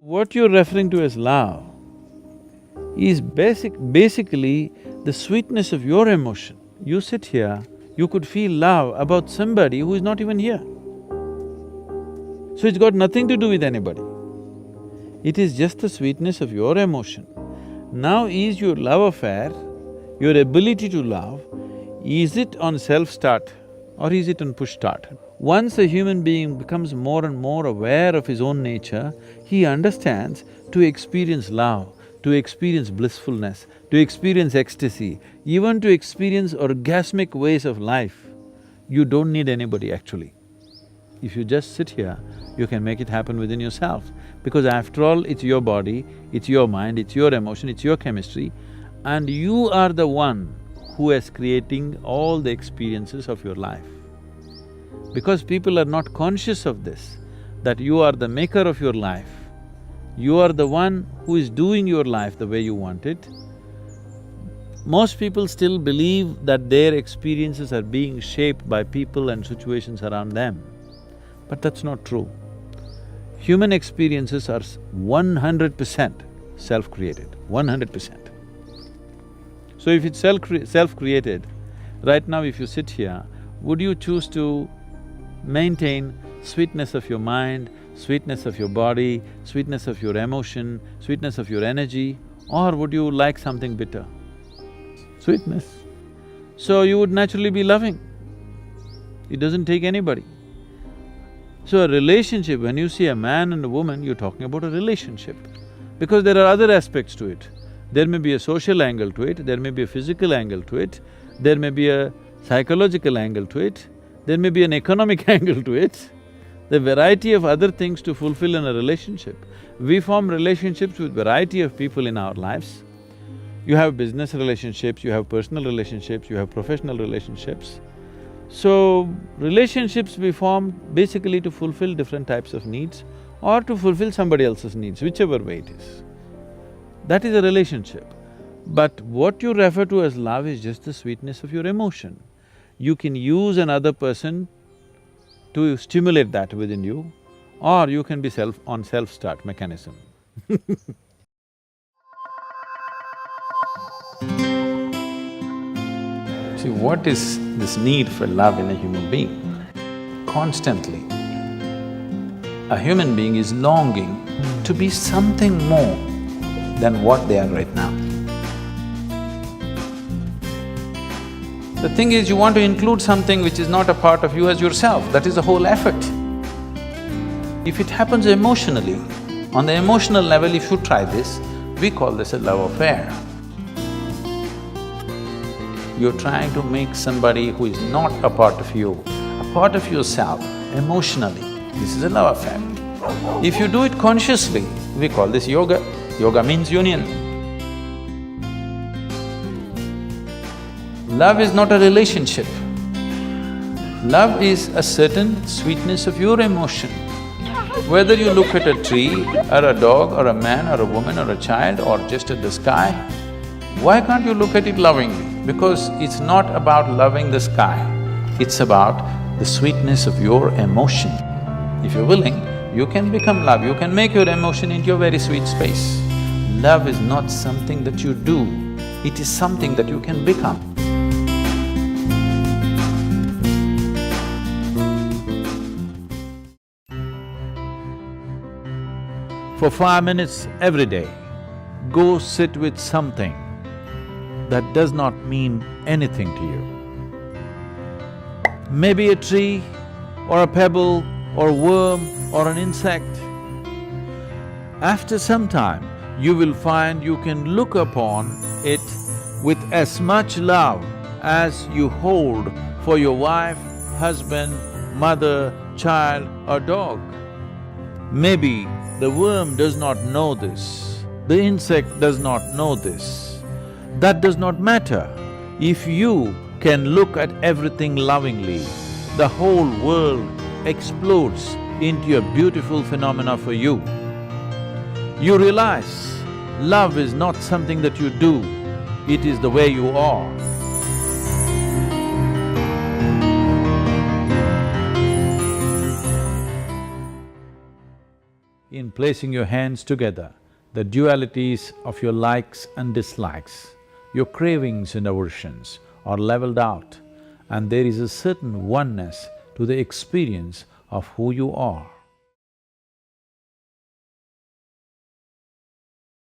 What you're referring to as love is basically the sweetness of your emotion. You sit here, you could feel love about somebody who is not even here. So it's got nothing to do with anybody. It is just the sweetness of your emotion. Now is your love affair, your ability to love, is it on self-start or is it on push-start? Once a human being becomes more and more aware of his own nature, he understands to experience love, to experience blissfulness, to experience ecstasy, even to experience orgasmic ways of life, you don't need anybody actually. If you just sit here, you can make it happen within yourself. Because after all, it's your body, it's your mind, it's your emotion, it's your chemistry, and you are the one who is creating all the experiences of your life. Because people are not conscious of this, that you are the maker of your life, you are the one who is doing your life the way you want it. Most people still believe that their experiences are being shaped by people and situations around them, but that's not true. Human experiences are 100% self-created, 100%. So if it's self-created, right now if you sit here, would you choose to maintain sweetness of your mind, sweetness of your body, sweetness of your emotion, sweetness of your energy, or would you like something bitter? Sweetness. So you would naturally be loving. It doesn't take anybody. So a relationship, when you see a man and a woman, you're talking about a relationship. Because there are other aspects to it. There may be a social angle to it, there may be a physical angle to it, there may be a psychological angle to it, there may be an economic angle to it, the variety of other things to fulfill in a relationship. We form relationships with variety of people in our lives. You have business relationships, you have personal relationships, you have professional relationships. So, relationships we form basically to fulfill different types of needs or to fulfill somebody else's needs, whichever way it is. That is a relationship. But what you refer to as love is just the sweetness of your emotion. You can use another person to stimulate that within you, or you can be on self-start mechanism. See, what is this need for love in a human being? Constantly, a human being is longing to be something more than what they are right now. The thing is, you want to include something which is not a part of you as yourself, that is the whole effort. If it happens emotionally, on the emotional level, if you try this, we call this a love affair. You're trying to make somebody who is not a part of you, a part of yourself, emotionally. This is a love affair. If you do it consciously, we call this yoga. Yoga means union. Love is not a relationship. Love is a certain sweetness of your emotion. Whether you look at a tree, or a dog, or a man, or a woman, or a child, or just at the sky, why can't you look at it lovingly? Because it's not about loving the sky, it's about the sweetness of your emotion. If you're willing, you can become love, you can make your emotion into a very sweet space. Love is not something that you do, it is something that you can become. For 5 minutes every day, go sit with something that does not mean anything to you. Maybe a tree, or a pebble, or a worm, or an insect. After some time, you will find you can look upon it with as much love as you hold for your wife, husband, mother, child, or dog. Maybe the worm does not know this, the insect does not know this. That does not matter. If you can look at everything lovingly, the whole world explodes into a beautiful phenomena for you. You realize love is not something that you do, it is the way you are. in placing your hands together, the dualities of your likes and dislikes, your cravings and aversions are leveled out, and there is a certain oneness to the experience of who you are.